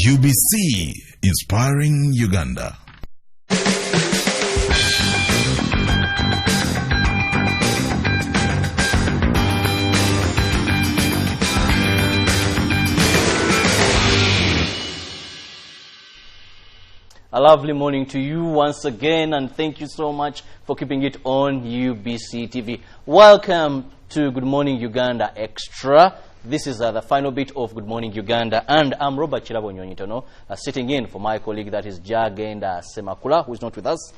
UBC, inspiring Uganda. A lovely morning to you once again, and thank you so much for keeping it on UBC TV. Welcome to Good Morning Uganda Extra. This is the final bit of Good Morning Uganda, and I'm Robert Chirabonyonyitono, sitting in for my colleague, that is Jagenda Semakula, who is not with us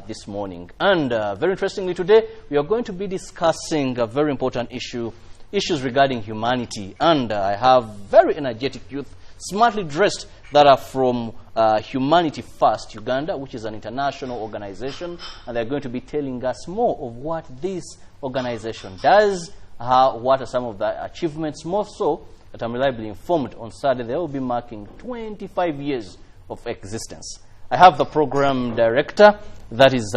this morning. And very interestingly today, we are going to be discussing a very important issues regarding humanity. And I have very energetic youth, smartly dressed, that are from Humanity First Uganda, which is an international organization, and they're going to be telling us more of what this organization does, what are some of the achievements, more so that I'm reliably informed on Saturday they will be marking 25 years of existence. I have the program director, that is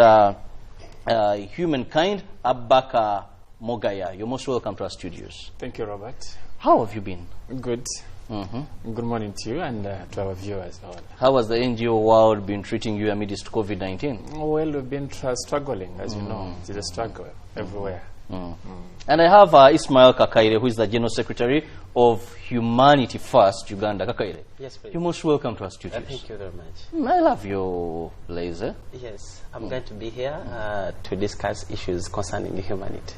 Humankind, Abaka Mogaya. You're most welcome to our studios. Thank you, Robert. How have you been? Good. Good morning to you and to our viewers. How has the NGO world been treating you amidst COVID-19? Well, we've been struggling, as you know. It's a struggle everywhere. And I have Ismail Kakaire, who is the General Secretary of Humanity First Uganda. Kakaire, yes, please. You're most welcome to our studios. Thank you very much. I love your blazer. Yes, I'm going to be here to discuss issues concerning humanity.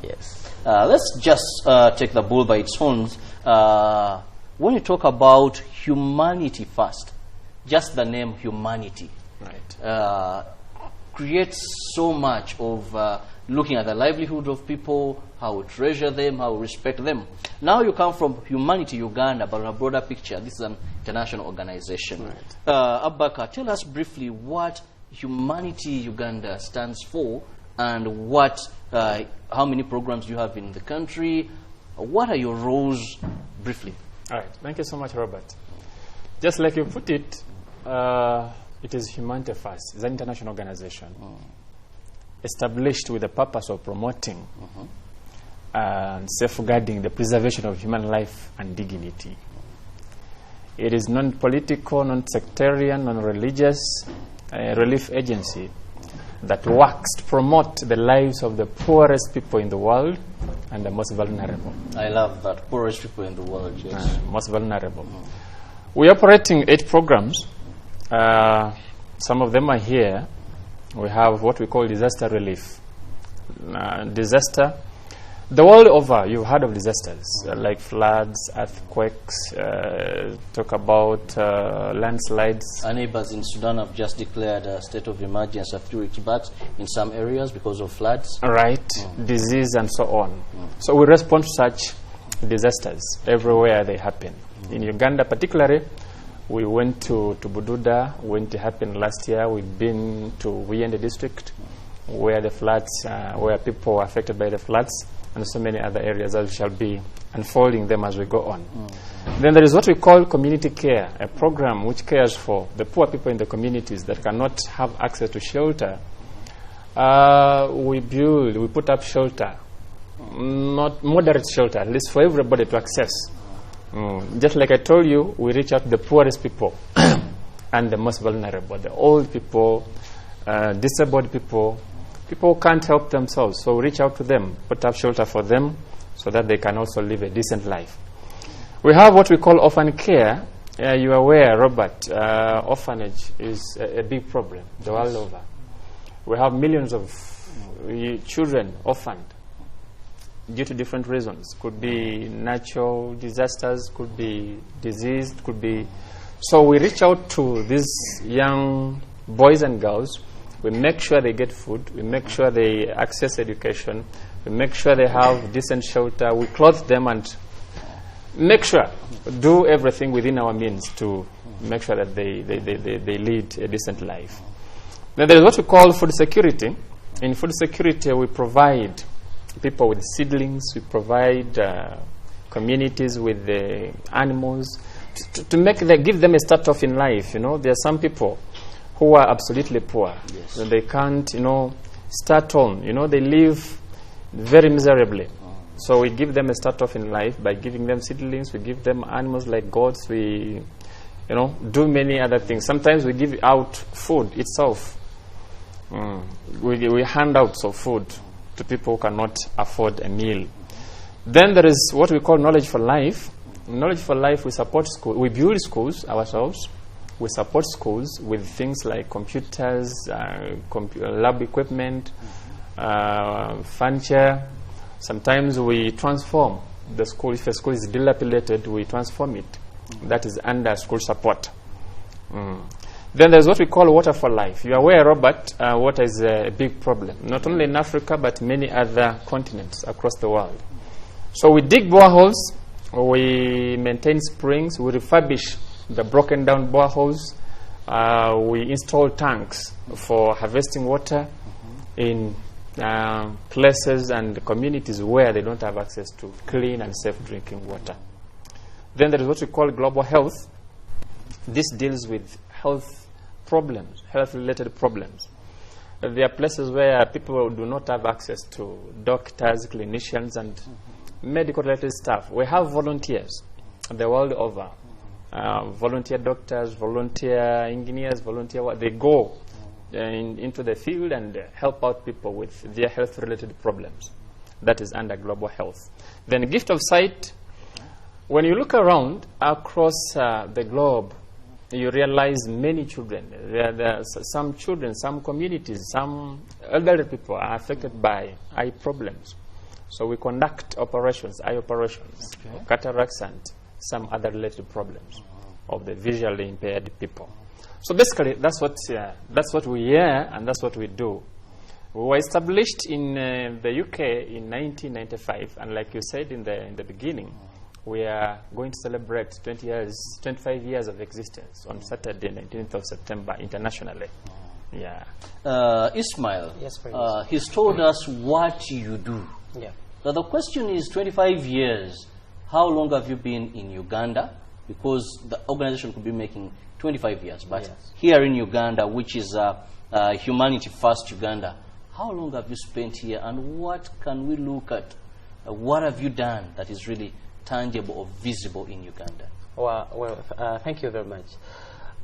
Yes. Let's just take the bull by its horns. When you talk about humanity first, just the name humanity, right, creates so much of looking at the livelihood of people, how we treasure them, how we respect them. Now you come from Humanity Uganda, but in a broader picture, this is an international organization. Right. Abaka, tell us briefly what Humanity Uganda stands for, and what, how many programs you have in the country. What are your roles, briefly? All right. Thank you so much, Robert. Just like you put it, it is Humanity First. It's an international organization established with the purpose of promoting and safeguarding the preservation of human life and dignity. It is non-political, non-sectarian, non-religious relief agency that works to promote the lives of the poorest people in the world and the most vulnerable. I love that. Poorest people in the world, yes. Most vulnerable. We're operating 8 programs. Some of them are here. We have what we call disaster relief. Disaster. The world over, you've heard of disasters like floods, earthquakes, talk about landslides. Our neighbors in Sudan have just declared a state of emergency a few weeks back in some areas because of floods. Right, disease and so on. So we respond to such disasters everywhere they happen. In Uganda particularly, we went to Bududa when it happened last year. We've been to Wiyende district where the floods, where people were affected by the floods, and so many other areas that we shall be unfolding them as we go on. Then there is what we call community care, a program which cares for the poor people in the communities that cannot have access to shelter. We put up shelter, not moderate shelter, at least for everybody to access. Just like I told you, we reach out to the poorest people and the most vulnerable, the old people, disabled people. People can't help themselves, so reach out to them, put up shelter for them so that they can also live a decent life. We have what we call orphan care. You are aware, Robert, orphanage is a big problem the world over. We have millions of children orphaned due to different reasons. Could be natural disasters, could be disease, could be... So we reach out to these young boys and girls. We make sure they get food. We make sure they access education. We make sure they have decent shelter. We clothe them and make sure, do everything within our means to make sure that they lead a decent life. Then there is what we call food security. In food security, we provide people with seedlings. We provide communities with the animals to give them a start off in life. You know, there are some people who are absolutely poor. Yes. They can't, start on. They live very miserably. So we give them a start off in life by giving them seedlings. We give them animals like goats. We do many other things. Sometimes we give out food itself. We hand out food to people who cannot afford a meal. Then there is what we call Knowledge for Life. Knowledge for Life, we support schools. We build schools ourselves. We support schools with things like computers, lab equipment, furniture. Sometimes we transform the school. If a school is dilapidated, we transform it. That is under school support. Then there's what we call Water for Life. You are aware, Robert, water is a big problem, not only in Africa, but many other continents across the world. So we dig boreholes, we maintain springs, we refurbish the broken down boreholes, we install tanks for harvesting water in places and communities where they don't have access to clean and safe drinking water. Then there is what we call Global Health. This deals with health problems, health-related problems. There are places where people do not have access to doctors, clinicians, and medical-related staff. We have volunteers the world over. Volunteer doctors, volunteer engineers, they go into the field and help out people with their health-related problems. That is under Global Health. Then Gift of Sight. When you look around across the globe, you realize many children. There are some children, some communities, some elderly people are affected by eye problems. So we conduct operations, eye operations, cataracts and some other related problems of the visually impaired people. So basically, that's what we hear and that's what we do. We were established in the UK in 1995, and like you said in the beginning, we are going to celebrate 25 years of existence on Saturday, 19th of September, internationally. Yeah. Ismail, yes, he's told us what you do. Yeah. But the question is, 25 years, how long have you been in Uganda? Because the organization could be making 25 years. But yes, here in Uganda, which is Humanity First Uganda, how long have you spent here, and what can we look at? What have you done that is really tangible or visible in Uganda? Well, thank you very much.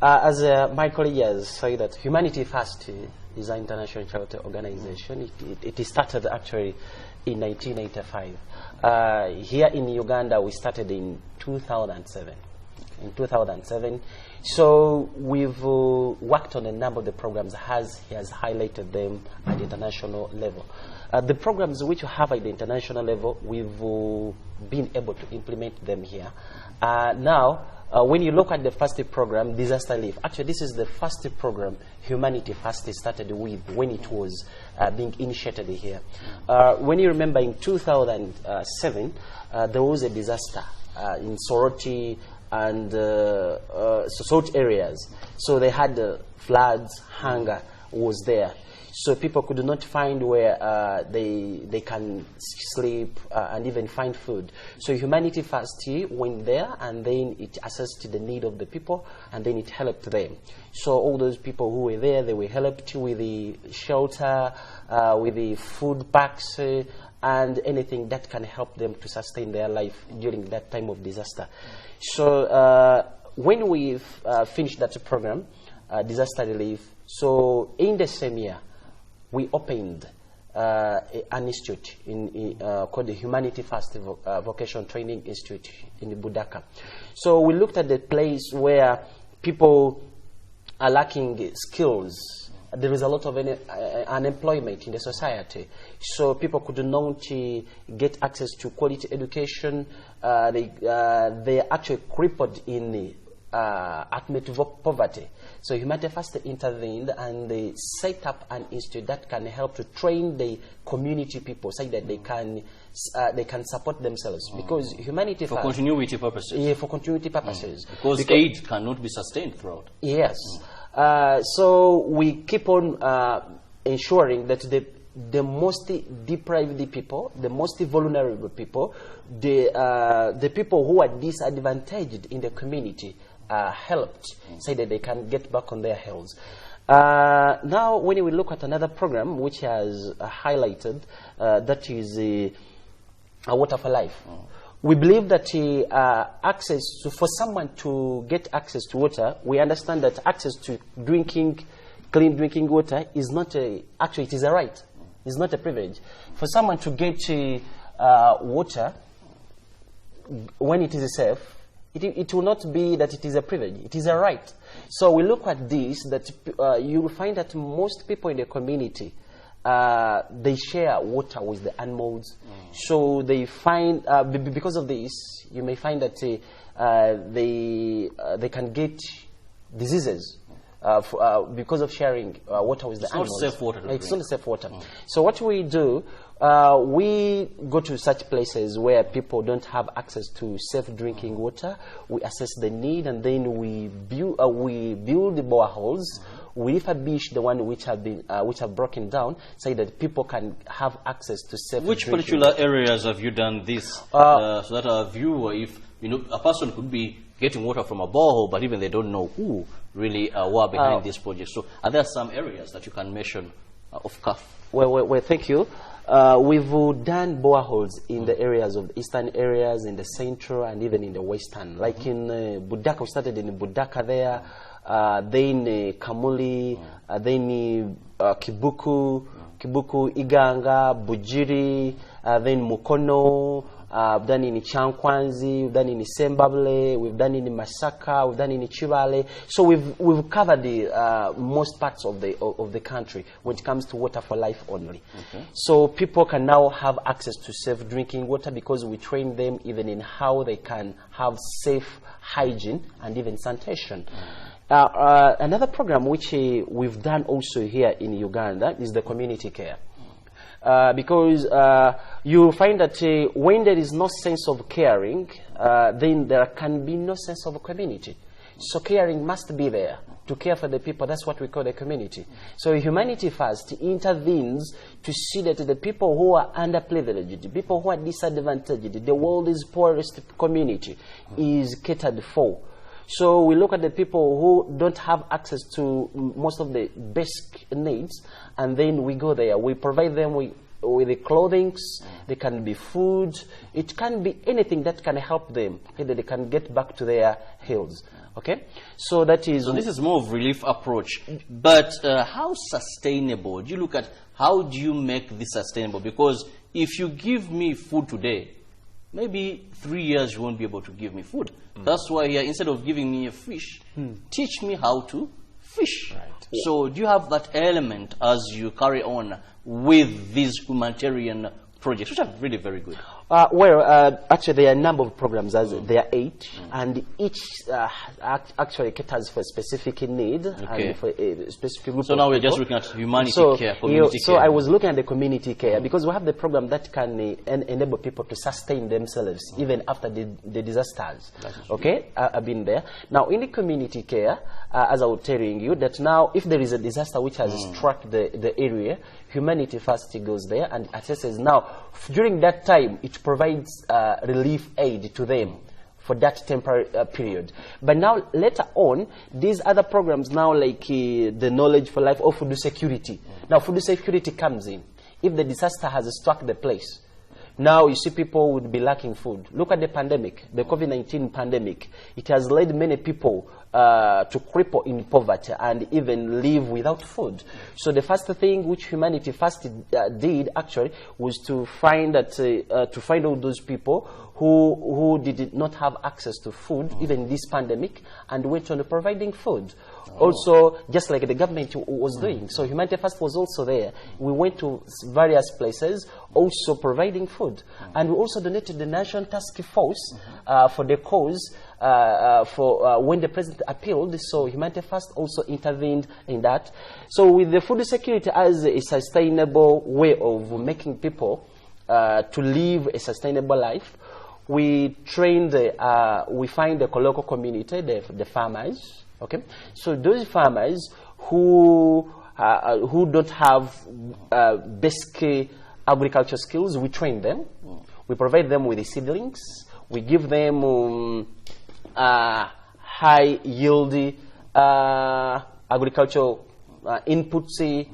As my colleague has said, that Humanity First is an international charity organization. It started actually in 1985. Here in Uganda, we started in 2007. In 2007. So we've worked on a number of the programs, as he has highlighted them at the international level. The programs which we have at the international level, we've been able to implement them here. Now, when you look at the first program, Disaster Relief, actually this is the first program Humanity First started with when it was being initiated here. When you remember in 2007, there was a disaster in Soroti and salt areas. So they had floods, hunger was there. So people could not find where they can sleep and even find food. So Humanity First went there, and then it assessed the need of the people, and then it helped them. So all those people who were there, they were helped with the shelter, with the food packs, and anything that can help them to sustain their life during that time of disaster. So when we've finished that program, Disaster Relief, so in the same year, we opened an institute called the Humanity First Vocational Training Institute in Budaka. So we looked at the place where people are lacking skills. There is a lot of unemployment in the society. So people could not get access to quality education. They are actually crippled in ultimate poverty. So Humanity First intervened, and they set up an institute that can help to train the community people so that they can support themselves. Because Humanity First, for continuity purposes. Yeah, for continuity purposes. Because aid cannot be sustained throughout. Yes. So we keep on ensuring that the most deprived people, the most vulnerable people, the people who are disadvantaged in the community are helped so that they can get back on their health. Now, when we look at another program which has highlighted, that is Water for Life. we believe that for someone to get access to water, we understand that access to clean drinking water is not actually it is a right. It's not a privilege. For someone to get water when it is safe, it will not be that it is a privilege. It is a right. So we look at this, that you will find that most people in the community, they share water with the animals. So they find, because of this, you may find that they can get diseases because of sharing water with the animals. It's not safe water to drink. It's not safe water. So what we do, we go to such places where people don't have access to safe drinking water. We assess the need, and then we build the boreholes. We refurbish the one which have broken down, so that people can have access to safe. Which drinking particular water. areas have you done this, so that our viewer, if a person could be getting water from a borehole, but even they don't know who really were behind this project. So are there some areas that you can mention of CAF? Well, thank you. We've done boreholes in the areas of the eastern areas, in the central, and even in the western. Like in Budaka, we started in Budaka there, then Kamuli, then Kibuku, Iganga, Bujiri, then Mukono. We've done in Chankwanzi, we've done in Sembable, we've done in Masaka, we've done in Chibale. So we've covered the most parts of the country when it comes to water for life only. Okay. So people can now have access to safe drinking water because we train them even in how they can have safe hygiene and even sanitation. Another program which we've done also here in Uganda is the community care. Because you find that when there is no sense of caring, then there can be no sense of community. So caring must be there to care for the people. That's what we call a community. So Humanity First intervenes to see that the people who are underprivileged, the people who are disadvantaged, the world's poorest community is catered for. So we look at the people who don't have access to most of the basic needs, and then we go there. We provide them with the clothing. They can be food. It can be anything that can help them, so that they can get back to their hills. Okay, so that is. So this is more of relief approach, but how sustainable? Do you look at how do you make this sustainable? Because if you give me food today, maybe 3 years you won't be able to give me food. That's why here, instead of giving me a fish, teach me how to fish. Right. So do you have that element as you carry on with these humanitarian projects, which are really very good? Actually, there are a number of programs. There are 8, and each actually caters for a specific need and for a specific group. So now we're just looking at humanity care, community care. So I was looking at the community care because we have the program that can enable people to sustain themselves even after the disasters. Okay, I've been there. Now in the community care, as I was telling you, that now if there is a disaster which has struck the area, Humanity First goes there and assesses. Now during that time, it provides relief aid to them for that temporary period. But now later on, these other programs now like the Knowledge for Life or food security. Now food security comes in. If the disaster has struck the place, now you see people would be lacking food. Look at the pandemic, the COVID-19 pandemic. It has led many people to cripple in poverty and even live without food. So the first thing which Humanity First did actually was to find all those people who did not have access to food, even this pandemic, and went on providing food. Also, just like the government was doing. So Humanity First was also there. We went to various places, also providing food. And we also donated the National Task Force for the cause when the president appealed. So Humanity First also intervened in that. So with the food security as a sustainable way of making people to live a sustainable life, we train we find the local community, the farmers. Okay, so those farmers who don't have basic agriculture skills, we train them. We provide them with the seedlings. We give them high yield agricultural inputs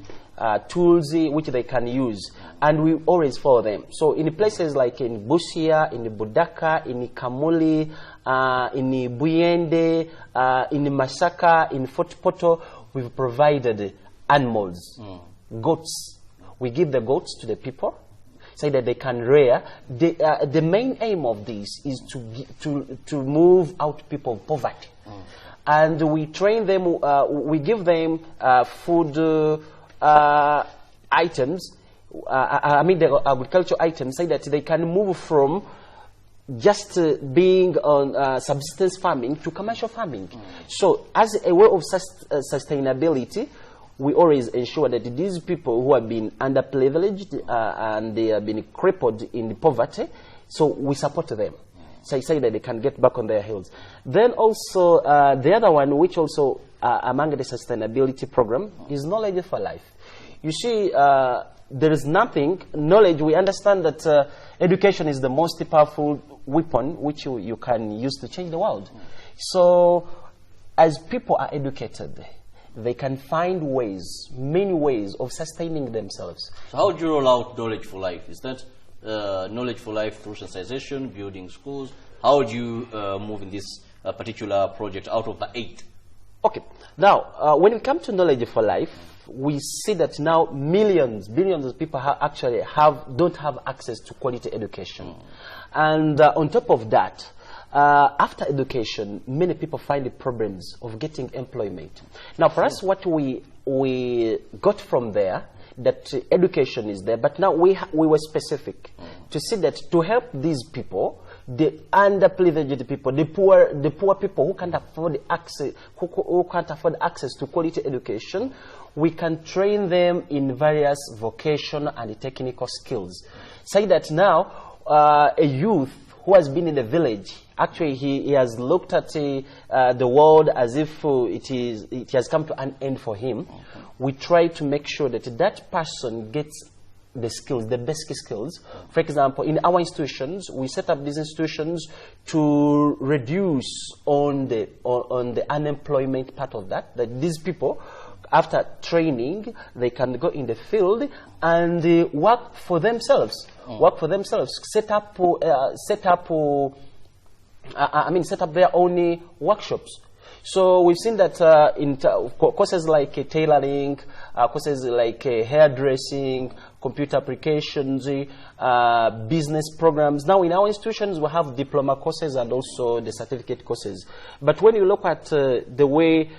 tools which they can use, and we always follow them. So in places like in Busia, in Budaka, in Kamuli, in Buyende, in Masaka, in Fort Poto, we've provided animals, goats. We give the goats to the people, so that they can rear. The main aim of this is to move out people of poverty. And we train them, we give them food items, I mean the agricultural items, so that they can move from just being on subsistence farming to commercial farming. So as a way of sustainability, we always ensure that these people who have been underprivileged and they have been crippled in poverty, so we support them. So I say that they can get back on their heels. Then also the other one, which also among the sustainability program, is knowledge for life. You see, there is nothing, knowledge, we understand that education is the most powerful weapon which you can use to change the world. So as people are educated, they can find ways, many ways of sustaining themselves. So how do you roll out knowledge for life? Is that knowledge for life through sensitization, building schools? How do you move in this particular project out of the 8? Okay. Now, when it comes to knowledge for life, we see that now billions of people don't have access to quality education. And on top of that, after education, many people find the problems of getting employment. Now, for us, what we got from there, that education is there, but now we were specific to see that to help these people, the underprivileged people, the poor people who can't afford access, who can't afford access to quality education, we can train them in various vocational and technical skills. Say that now a youth who has been in the village, actually he has looked at the world as if it has come to an end for him. We try to make sure that that person gets the skills, the basic skills. For example, in our institutions, we set up these institutions to reduce on the unemployment part of that these people, after training, they can go in the field and work for themselves. Set up their own workshops. So we've seen that in courses like tailoring, courses like hairdressing, computer applications, business programs. Now in our institutions we have diploma courses and also the certificate courses. But when you look at the way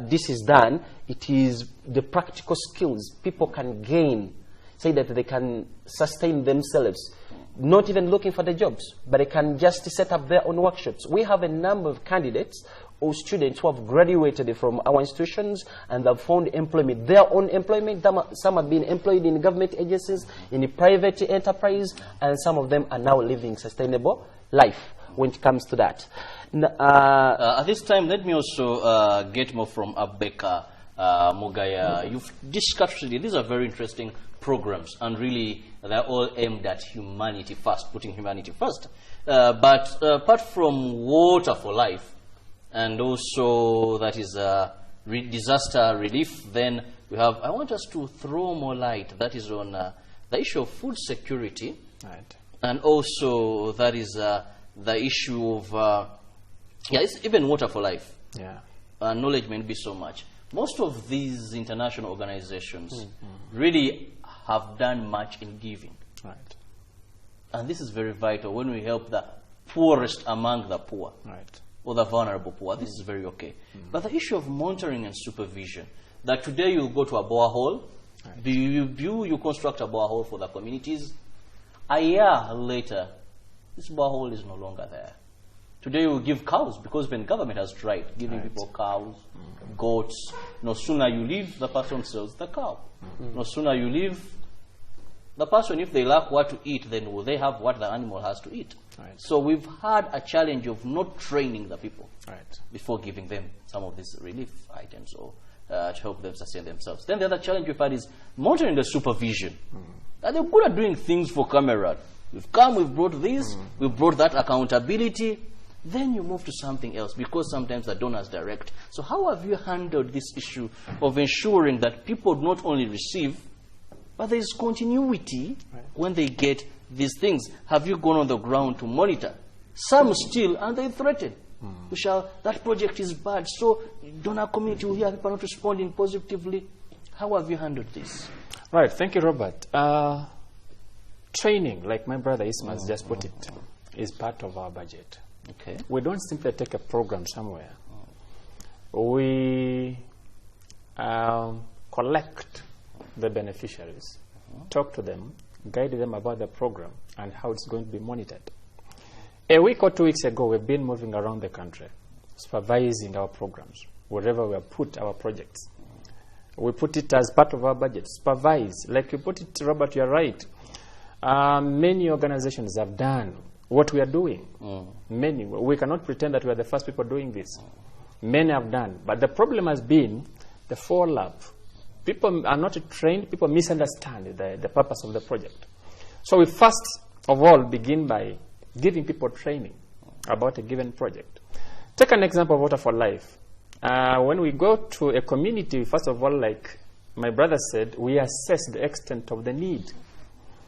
this is done, it is the practical skills people can gain, say that they can sustain themselves, not even looking for the jobs, but they can just set up their own workshops. We have a number of candidates or students who have graduated from our institutions and have found employment, their own employment. Some have been employed in government agencies, in the private enterprise, and some of them are now living sustainable life when it comes to that. At this time, let me also get more from Abeka Mugaya. You've discussed really, these are very interesting programs, and really they're all aimed at humanity first, putting humanity first. But apart from water for life, and also that is disaster relief, then we have, I want us to throw more light, that is on the issue of food security, right, and also that is the issue of it's even water for life. Yeah. Knowledge may not be so much. Most of these international organizations really have done much in giving. Right. And this is very vital when we help the poorest among the poor. Right. Or the vulnerable poor. This is very okay. But the issue of monitoring and supervision, that today you go to a borehole, right, you construct a borehole for the communities. A year later, this borehole is no longer there. Today you give cows, because when government has tried giving people cows, goats, no sooner you leave, the person sells the cow. No sooner you leave, the person, if they lack what to eat, then will they have what the animal has to eat? Right. So we've had a challenge of not training the people before giving them some of these relief items or to help them sustain themselves. Then the other challenge we've had is monitoring the supervision. They're good at doing things for camera. We've come, we've brought this, we've brought that accountability, then you move to something else because sometimes the donors direct. So how have you handled this issue of ensuring that people not only receive, but there is continuity when they get these things? Have you gone on the ground to monitor? Some still, and they threaten. That project is bad, so donor community will hear people not responding positively. How have you handled this? Right, thank you, Robert. Training, like my brother Ismail just put it, is part of our budget. Okay. We don't simply take a program somewhere. We collect the beneficiaries, talk to them, guide them about the program and how it's going to be monitored. A week or 2 weeks ago, we've been moving around the country, supervising our programs, wherever we have put our projects. We put it as part of our budget, supervise. Like you put it, Robert, you're right. Many organizations have done what we are doing. Many. We cannot pretend that we are the first people doing this. Many have done. But the problem has been the follow-up. People are not trained. People misunderstand the purpose of the project. So we first of all begin by giving people training about a given project. Take an example of Water for Life. When we go to a community, first of all, like my brother said, we assess the extent of the need.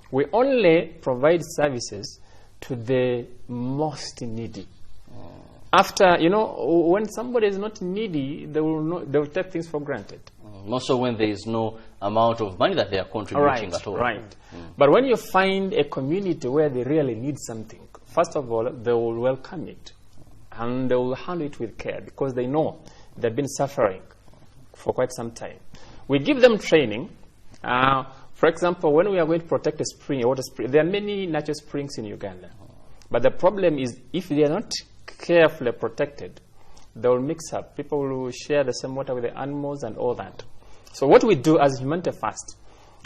We only provide services to the most needy. After, when somebody is not needy, they will take things for granted. Also when there is no amount of money that they are contributing at all. Right. But when you find a community where they really need something, first of all, they will welcome it. And they will handle it with care because they know they've been suffering for quite some time. We give them training. For example, when we are going to protect a water spring, there are many natural springs in Uganda. But the problem is if they are not carefully protected, they will mix up. People will share the same water with the animals and all that. So what we do as Humanity First,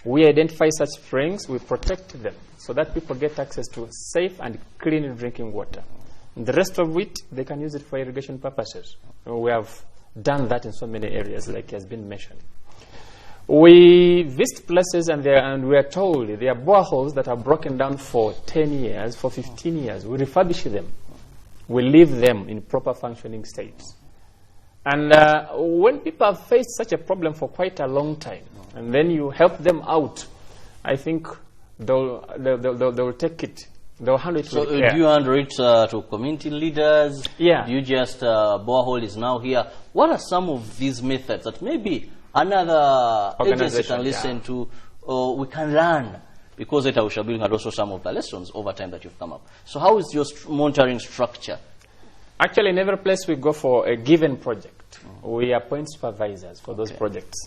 we identify such springs, we protect them so that people get access to safe and clean drinking water. And the rest of it, they can use it for irrigation purposes. We have done that in so many areas, like has been mentioned. We visit places and we are told there are boreholes that are broken down for 10 years, for 15 years. We refurbish them. We leave them in proper functioning states. And when people have faced such a problem for quite a long time, and then you help them out, I think they'll take it. They'll handle it with care. Do you handle it to community leaders? Yeah. Do you just, borehole is now here? What are some of these methods that maybe another agency can listen to, or we can learn? Because later we shall be looking at also some of the lessons over time that you've come up. So how is your monitoring structure? Actually, in every place we go for a given project, we appoint supervisors for those projects.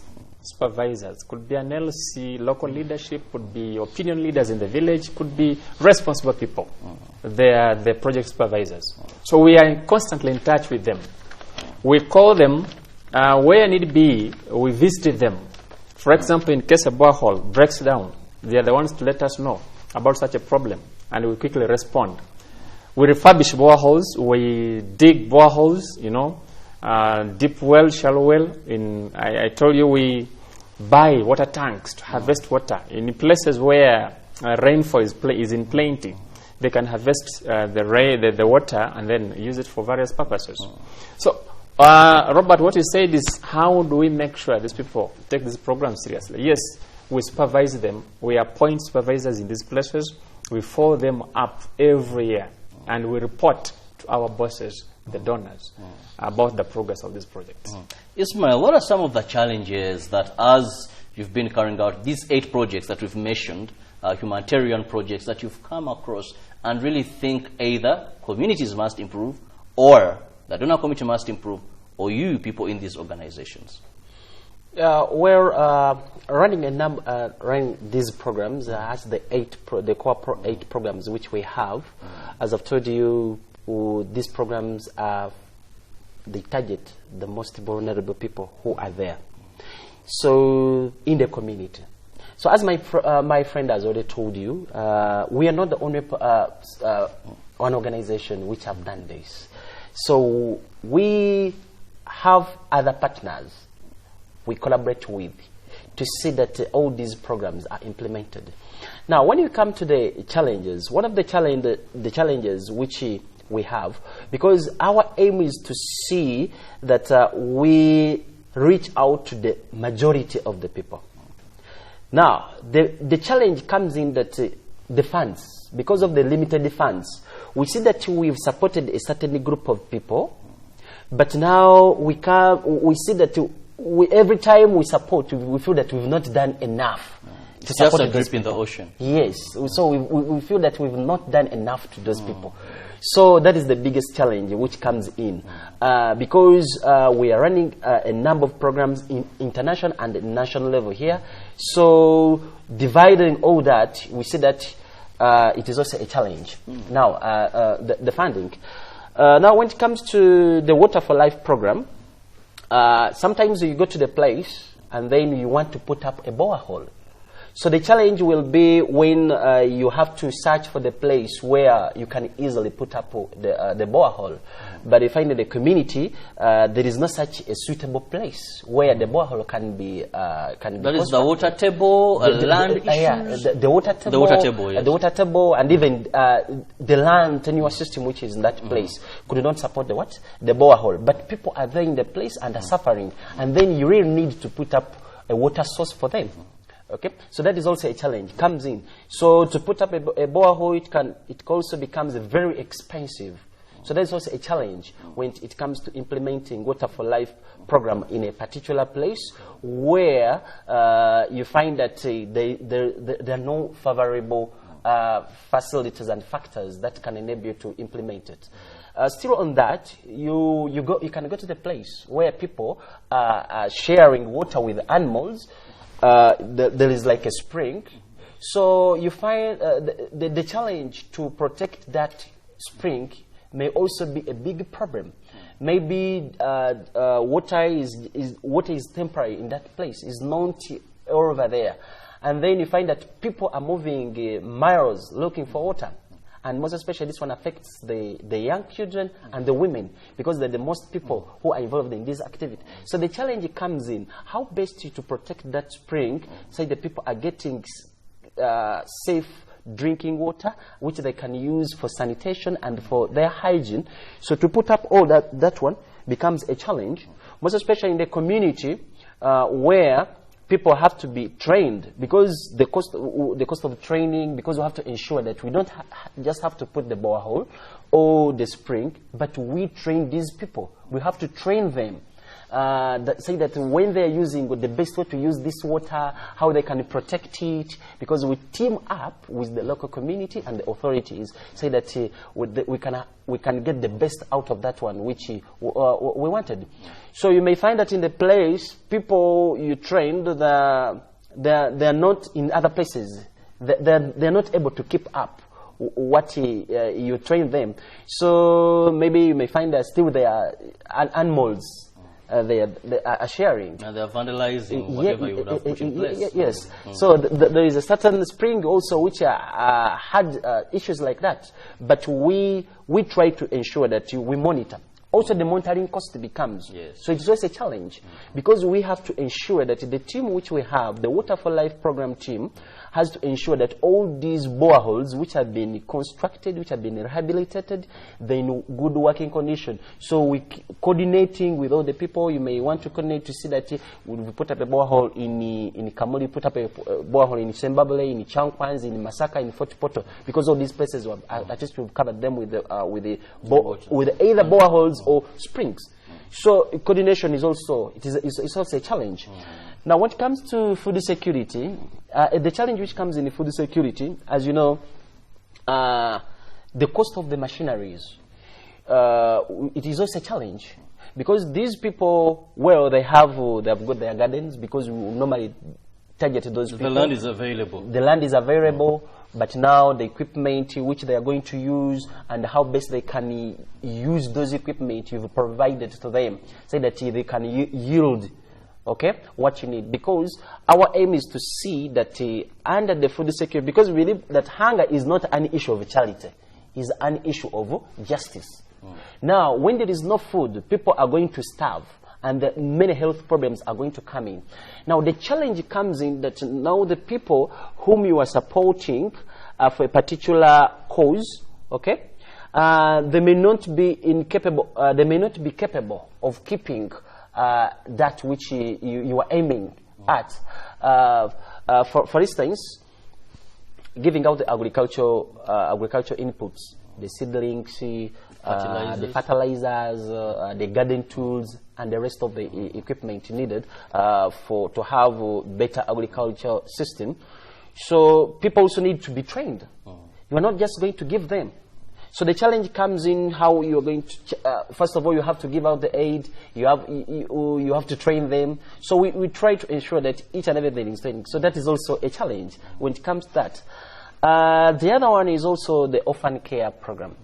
Supervisors could be an LC, local leadership, could be opinion leaders in the village, could be responsible people. They are the project supervisors. So we are constantly in touch with them. We call them where need be. We visit them. For example, in case a borehole breaks down, they are the ones to let us know about such a problem, and we quickly respond. We refurbish boreholes. We dig boreholes, deep well, shallow well. I told you we buy water tanks to harvest water. In places where rainfall is in plenty, they can harvest the water and then use it for various purposes. So, Robert, what you said is how do we make sure these people take this program seriously? Yes, we supervise them. We appoint supervisors in these places. We follow them up every year, and we report to our bosses, the donors, about the progress of this project. Ismail, what are some of the challenges that, as you've been carrying out these 8 projects that we've mentioned, humanitarian projects that you've come across and really think either communities must improve, or the donor community must improve, or you people in these organizations? We're running these programs as the core 8 programs which we have. As I've told you, these programs they target the most vulnerable people who are there. So in the community. So as my friend has already told you, we are not the only one organization which have done this. So we have other partners we collaborate with to see that all these programs are implemented. Now, when you come to the challenges, one of the challenges which we have, because our aim is to see that we reach out to the majority of the people. Now, the challenge comes in that the funds, because of the limited funds, we see that we've supported a certain group of people, but now we see that every time we support, we feel that we've not done enough. It's just a drip in the ocean. Yes, so we feel that we've not done enough to those people. So that is the biggest challenge which comes in, because we are running a number of programs in international and national level here. So dividing all that, we see that it is also a challenge. Now, the funding. Now, when it comes to the Water for Life program, sometimes you go to the place and then you want to put up a borehole. So the challenge will be when you have to search for the place where you can easily put up the borehole. But you find in the community, there is not such a suitable place where the borehole can be That is the water table, land issues? The water table. The water table, yes. The water table, and even the land tenure system which is in that place could not support the what? The borehole. But people are there in the place and are suffering. And then you really need to put up a water source for them. Okay, so that is also a challenge, comes in. So to put up a borehole, it also becomes very expensive. So that's also a challenge when it comes to implementing Water for Life program in a particular place where you find that there are no favorable facilities and factors that can enable you to implement it. Still on that, you can go to the place where people are sharing water with animals. There is like a spring, so you find the challenge to protect that spring may also be a big problem. Maybe water is temporary in that place, is not over there, and then you find that people are moving miles looking for water. And most especially this one affects the young children and the women, because they're the most people who are involved in this activity. So the challenge comes in, how best to protect that spring so the people are getting safe drinking water, which they can use for sanitation and for their hygiene. So to put up all that one becomes a challenge, most especially in the community where people have to be trained, because the cost of training, because we have to ensure that we don't just have to put the borehole or the spring, but we train these people. We have to train them. Say that when they're using the best way to use this water, how they can protect it, because we team up with the local community and the authorities, say that we can get the best out of that one, which we wanted. So you may find that in the place, people you trained, they're not in other places. They're not able to keep up what you train them. So maybe you may find that still there are animals they are sharing. And they are vandalizing whatever you would have put in place. Yes. So there is a certain spring also which had issues like that. But we try to ensure that we monitor. Also the monitoring cost becomes. Yes. So it's also a challenge, because we have to ensure that the team which we have, the Water for Life program team, has to ensure that all these boreholes which have been constructed, which have been rehabilitated, they're in good working condition. So we coordinating with all the people. You may want to coordinate to see that we put up a borehole in Kamuli, put up a borehole in Sembabule, in Chankwanz, in Masaka, in Fort Poto, because all these places at least we've covered them with either boreholes or springs. So coordination is also it's also a challenge. Now, when it comes to food security, the challenge which comes in food security, as you know, the cost of the machineries, it is also a challenge, because these people, well, they have got their gardens, because we normally target those people. The land is available. The land is available. But now the equipment which they are going to use and how best they can use those equipment you've provided to them, so that they can yield, okay, what you need. Because our aim is to see that under the food security, because we believe that hunger is not an issue of charity, it's an issue of justice. Now, when there is no food, people are going to starve, and many health problems are going to come in. Now, the challenge comes in that now the people whom you are supporting for a particular cause, okay, they may not be incapable. They may not be capable of keeping that which you are aiming at. For instance, giving out the agricultural inputs, the seedlings, the fertilizers, the garden tools, and the rest of the equipment needed to have a better agricultural system. So people also need to be trained. You are not just going to give them. So the challenge comes in how you are going to. First of all, you have to give out the aid. You have to train them. So we try to ensure that each and everything is trained. So that is also a challenge when it comes to that. The other one is also the orphan care program.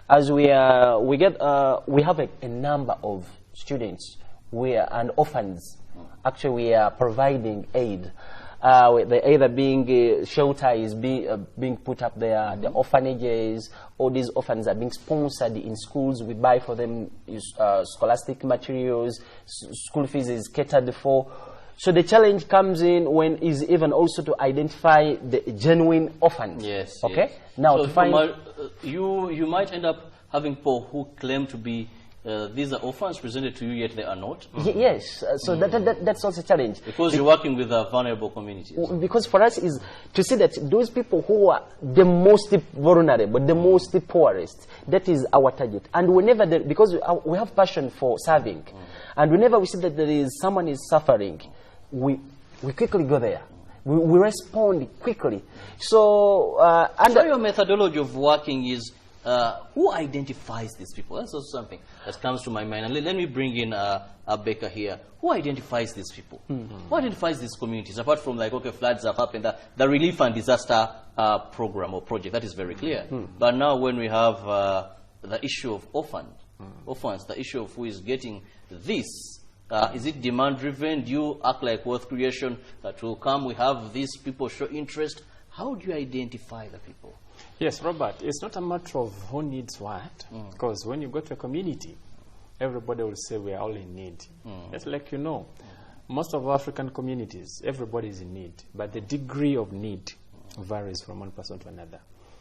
As we have a number of students and orphans. Actually, we are providing aid. The either being shelter is being put up there, the orphanages, all these orphans are being sponsored in schools. We buy for them scholastic materials, school fees is catered for. So the challenge comes in when is even also to identify the genuine orphans. Yes. Okay. Yes. Now so to find you might end up having people who claim to be these are orphans presented to you, yet they are not. Yes. So that's also a challenge. Because you're working with vulnerable communities. Because for us is to see that those people who are the most vulnerable, the most poorest, that is our target. And whenever because we have passion for serving, and whenever we see that someone is suffering, we quickly go there. We respond quickly. So so your methodology of working is who identifies these people? That's also something that comes to my mind. And let me bring in Baker here. Who identifies these people? Who identifies these communities? Apart from like, okay, floods have happened, the relief and disaster program or project, that is very clear. But now when we have the issue of orphans, the issue of who is getting this, is it demand-driven? Do you act like wealth creation that will come? We have these people show interest. How do you identify the people? Yes, Robert, it's not a matter of who needs what, because when you go to a community, everybody will say we are all in need. It's like, you know, most of African communities, everybody is in need, but the degree of need varies from one person to another.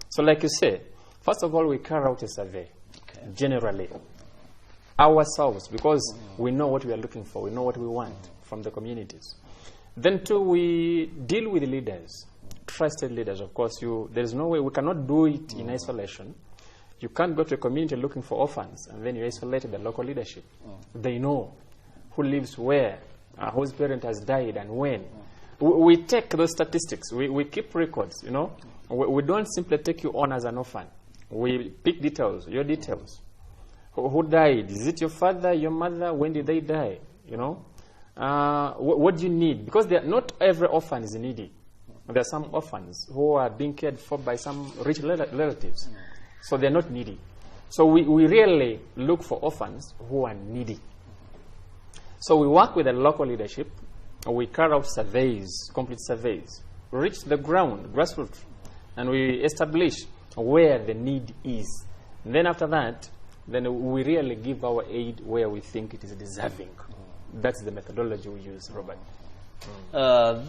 So like you say, first of all, we carry out a survey, generally, ourselves, because we know what we are looking for, we know what we want from the communities. Then two, we deal with leaders. Trusted leaders, of course. There is no way, we cannot do it in isolation. You can't go to a community looking for orphans and then you isolate the local leadership. They know who lives where, whose parent has died and when. We take those statistics. We keep records, you know. We don't simply take you on as an orphan. We pick details, your details. Who died? Is it your father, your mother? When did they die? You know. What do you need? Because not every orphan is needy. There are some orphans who are being cared for by some rich relatives. So they're not needy. So we really look for orphans who are needy. So we work with the local leadership. We carry out surveys, complete surveys. We reach the ground, grassroots, and we establish where the need is. And then after that, then we really give our aid where we think it is deserving. That's the methodology we use, Robert.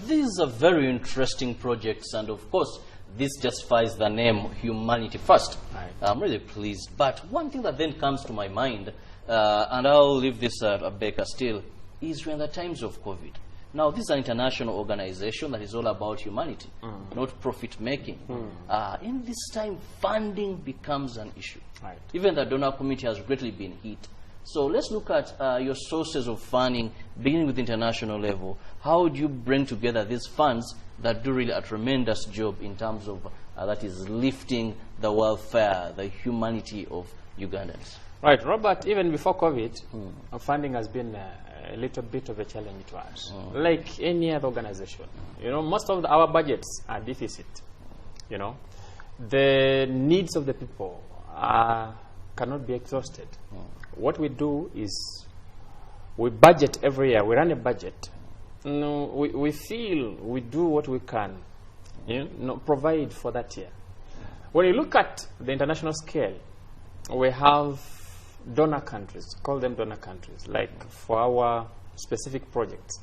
These are very interesting projects, and of course this justifies the name Humanity First. Right. I'm really pleased. But one thing that then comes to my mind, and I'll leave this at Baker still, is when the times of COVID. Now, this is an international organization that is all about humanity, not profit making. In this time, funding becomes an issue. Right. Even the donor community has greatly been hit. So let's look at your sources of funding, beginning with international level. How do you bring together these funds that do really a tremendous job in terms of that is lifting the welfare, the humanity of Ugandans? Right, Robert, even before COVID, funding has been a little bit of a challenge to us, like any other organization. You know, most of our budgets are deficit. You know, the needs of the people cannot be exhausted. What we do is we budget every year. We run a budget. We feel we do what we can, provide for that year. When you look at the international scale, we have donor countries, call them donor countries, like for our specific projects.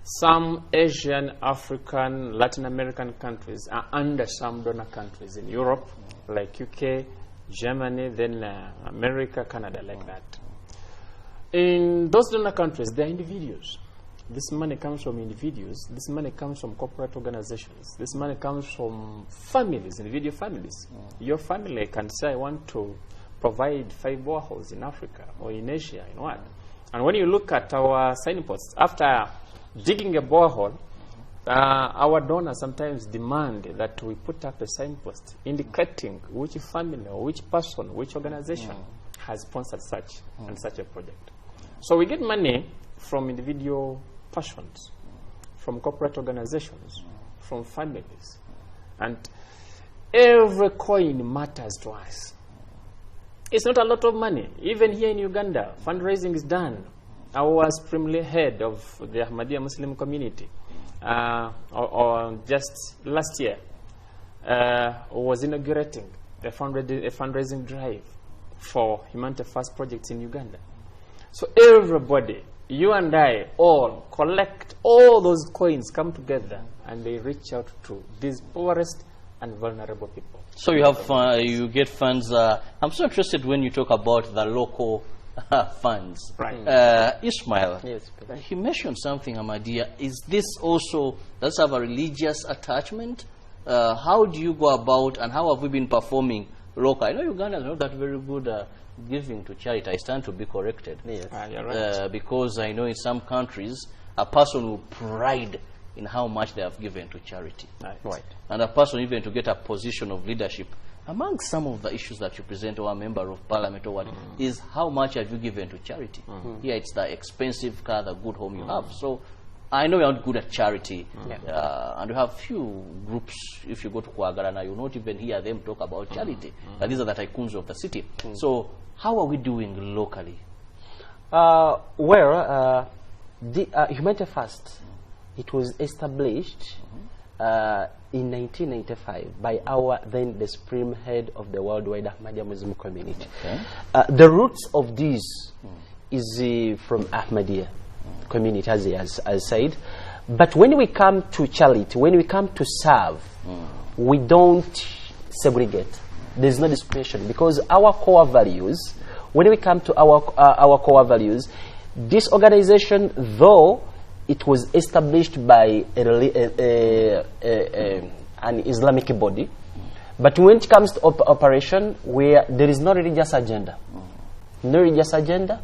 Some Asian, African, Latin American countries are under some donor countries in Europe, like UK, Germany, then America, Canada, like that. In those donor countries, there are individuals. This money comes from individuals. This money comes from corporate organizations. This money comes from families, individual families. Your family can say, I want to provide 5 boreholes in Africa or in Asia, in what? And when you look at our signposts, after digging a borehole, our donors sometimes demand that we put up a signpost indicating which family or which person, which organization has sponsored such and such a project. So we get money from individual persons, from corporate organizations, from families. And every coin matters to us. It's not a lot of money. Even here in Uganda, fundraising is done. I was primarily head of the Ahmadiyya Muslim community. Or just last year, was inaugurating a fundraising drive for Humanity First projects in Uganda. So everybody, you and I, all collect all those coins, come together, and they reach out to these poorest and vulnerable people. So you have you get funds. I'm so interested when you talk about the local funds. Right. Ismail, Yes, please. he mentioned something, Ahmadiyya. Is this also, does it have a religious attachment? How do you go about, and how have we been performing local? I know Uganda is not that very good giving to charity. I stand to be corrected. Yes. You're right. Because I know in some countries, a person will pride in how much they have given to charity. Right. And a person even to get a position of leadership, among some of the issues that you present, or a member of parliament or what, is how much have you given to charity? Here it's the expensive car, the good home you have. So I know you're not good at charity. And you have few groups, if you go to Kwagarana, you'll not even hear them talk about charity. But these are the tycoons of the city. So how are we doing locally? Humanity First, it was established in 1995 by our then the supreme head of the worldwide Ahmadiyya Muslim community. The roots of this is from Ahmadiyya community, as I said. But when we come to charity, when we come to serve, we don't segregate. There's no discrimination, because our core values, when we come to our core values, this organization, though it was established by an Islamic body, but when it comes to operation, where there is no religious agenda, no religious agenda,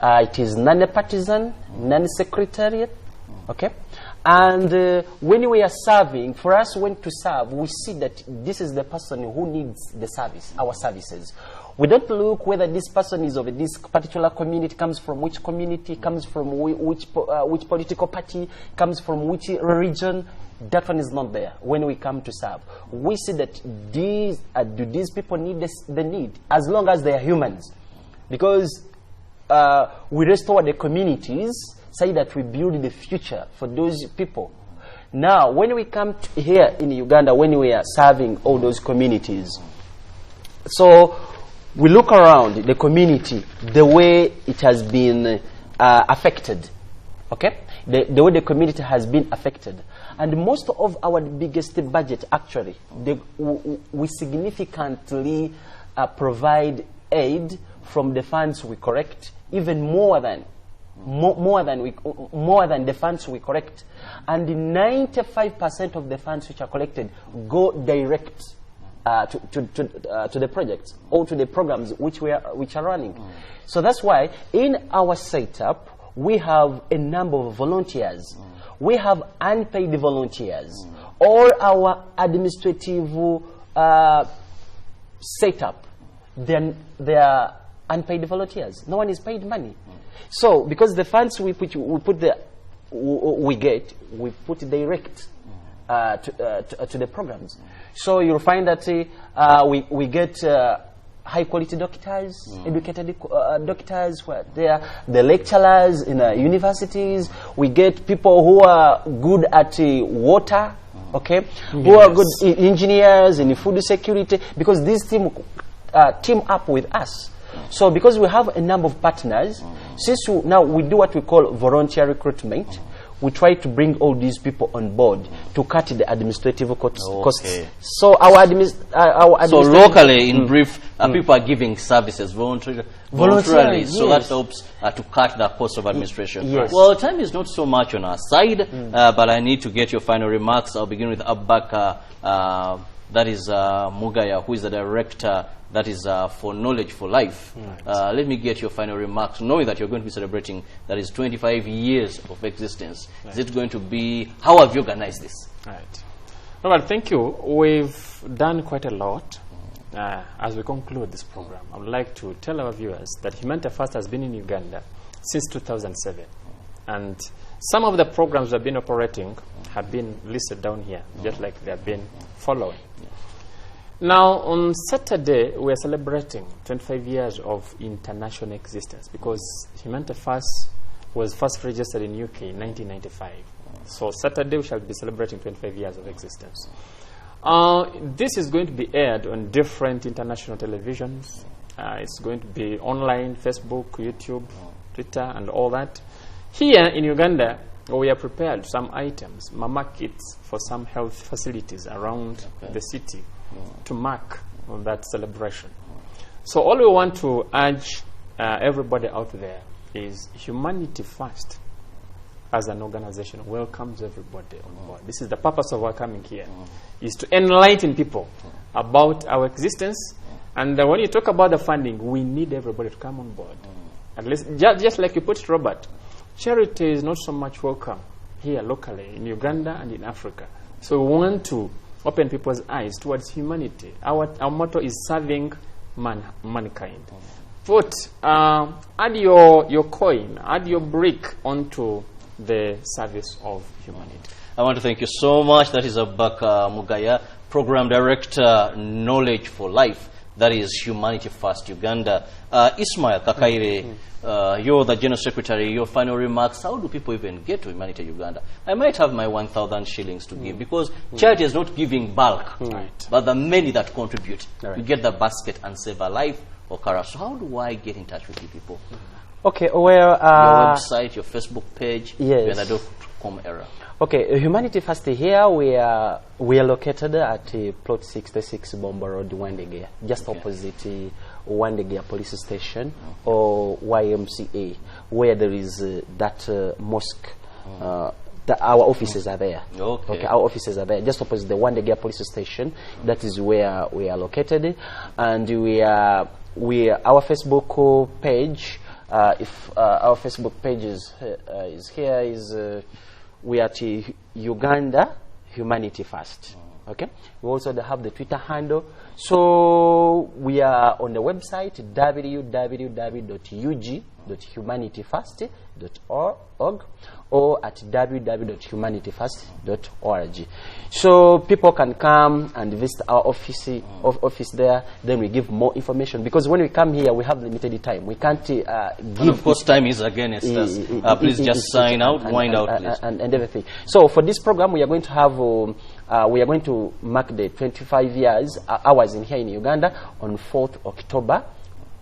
it is non-partisan, non-secretariat, okay? And when we are serving, for us, when to serve, we see that this is the person who needs the service, our services. We don't look whether this person is of this particular community, comes from which community, comes from which political party, comes from which region. That one is not there when we come to serve. We see that do these people need the need, as long as they are humans. Because we restore the communities, say that we build the future for those people. Now, when we come here in Uganda, when we are serving all those communities, so we look around the community, the way it has been affected, okay? The way the community has been affected. And most of our biggest budget, actually, we significantly provide aid from the funds we collect, even more than the funds we collect. And 95% of the funds which are collected go direct to the projects or to the programs which are running. So that's why in our setup we have a number of volunteers. We have unpaid volunteers. All our administrative setup, then they are unpaid volunteers. No one is paid money. So because the funds we put direct to the programs. So you'll find that we get high quality doctors, educated doctors, where they are the lecturers in universities. We get people who are good at water, okay, who are good engineers in food security, because these team up with us. So because we have a number of partners, since now we do what we call volunteer recruitment, we try to bring all these people on board to cut the administrative costs. Okay. So our so locally, in brief, people are giving services voluntarily, so that helps to cut the cost of administration. Yes. Well, time is not so much on our side, but I need to get your final remarks. I'll begin with Abubakar, that is Mugaya, who is the director, that is for Knowledge for Life. Right. Let me get your final remarks, knowing that you're going to be celebrating, that is 25 years of existence. Right. Is it going to be, how have you organized this? Right. Well, thank you. We've done quite a lot. As we conclude this program, I would like to tell our viewers that Humanity First has been in Uganda since 2007. And some of the programs that have been operating have been listed down here, just like they have been following. Now, on Saturday, we are celebrating 25 years of international existence because Humanity First was first registered in UK in 1995. So Saturday, we shall be celebrating 25 years of existence. This is going to be aired on different international televisions. It's going to be online, Facebook, YouTube, Twitter, and all that. Here in Uganda, we have prepared some items, mama kits for some health facilities around the city to mark that celebration. So all we want to urge everybody out there is Humanity First as an organization welcomes everybody on board. This is the purpose of our coming here, is to enlighten people about our existence. And when you talk about the funding, we need everybody to come on board. At least, just like you put it, Robert, charity is not so much welcome here locally in Uganda and in Africa. So we want to open people's eyes towards humanity. Our motto is serving mankind. Put, add your coin, add your brick onto the service of humanity. I want to thank you so much. That is Abubakar Mugaya, Program Director, Knowledge for Life. That is Humanity First Uganda. Ismail Kakaire, you're the General Secretary. Your final remarks, how do people even get to Humanity Uganda? I might have my 1,000 shillings to give because charity is not giving bulk, but the many that contribute. You get the basket and save a life or career. So how do I get in touch with you people? Okay, well... your website, your Facebook page, yes. Uganda.com era. Okay, Humanity First here, we are located at plot 66 Bomba Road, Wandegea, just opposite Wandegea Police Station or YMCA, where there is that mosque. Our offices are there. Okay, our offices are there, just opposite the Wandegea Police Station. That is where we are located, and our Facebook page. If our Facebook page is here, we are at Uganda Humanity First. Okay. We also have the Twitter handle. So we are on the website www.ug.humanityfirst.org or at www.humanityfirst.org. So people can come and visit our office there. Then we give more information because when we come here, we have limited time. We can't give. And of course, time is against us. Please just sign out, wind out, please, and everything. So for this program, we are going to have. We are going to mark the 25 years hours in here in Uganda on 4th October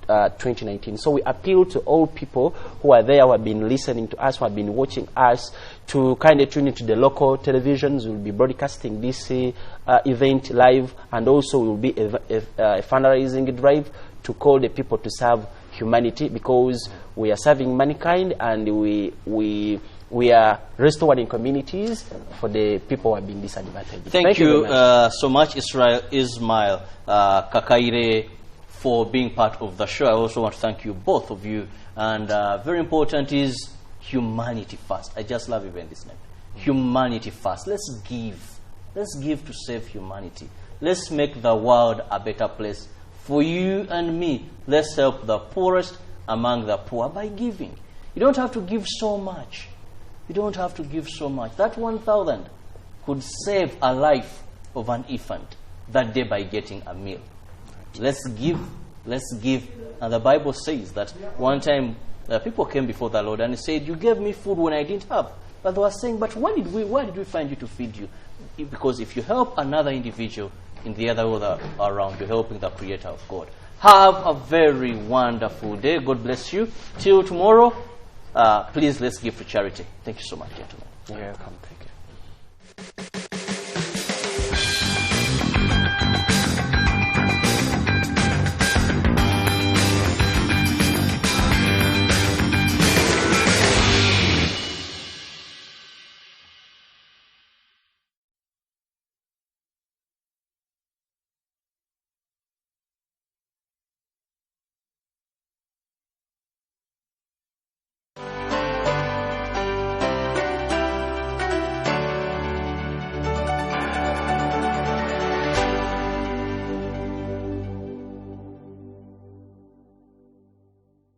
2019. So we appeal to all people who are there, who have been listening to us, who have been watching us, to kind of tune into the local televisions. We'll be broadcasting this event live, and also will be a fundraising drive to call the people to serve humanity, because we are serving mankind and we are restoring communities for the people who have been disadvantaged. Thank you so much, Ismail Kakaire, for being part of the show. I also want to thank you, both of you. And very important is Humanity First. I just love even this name. Humanity First. Let's give. Let's give to save humanity. Let's make the world a better place for you and me. Let's help the poorest among the poor by giving. You don't have to give so much. You don't have to give so much. That 1,000 could save a life of an infant that day by getting a meal. Let's give. Let's give. And the Bible says that one time people came before the Lord and he said, "You gave me food when I didn't have." But they were saying, "But why did we find you to feed you?" Because if you help another individual in the other way around, you're helping the Creator of God. Have a very wonderful day. God bless you. Till tomorrow, please let's give to charity. Thank you so much, gentlemen. You're welcome. Thank you.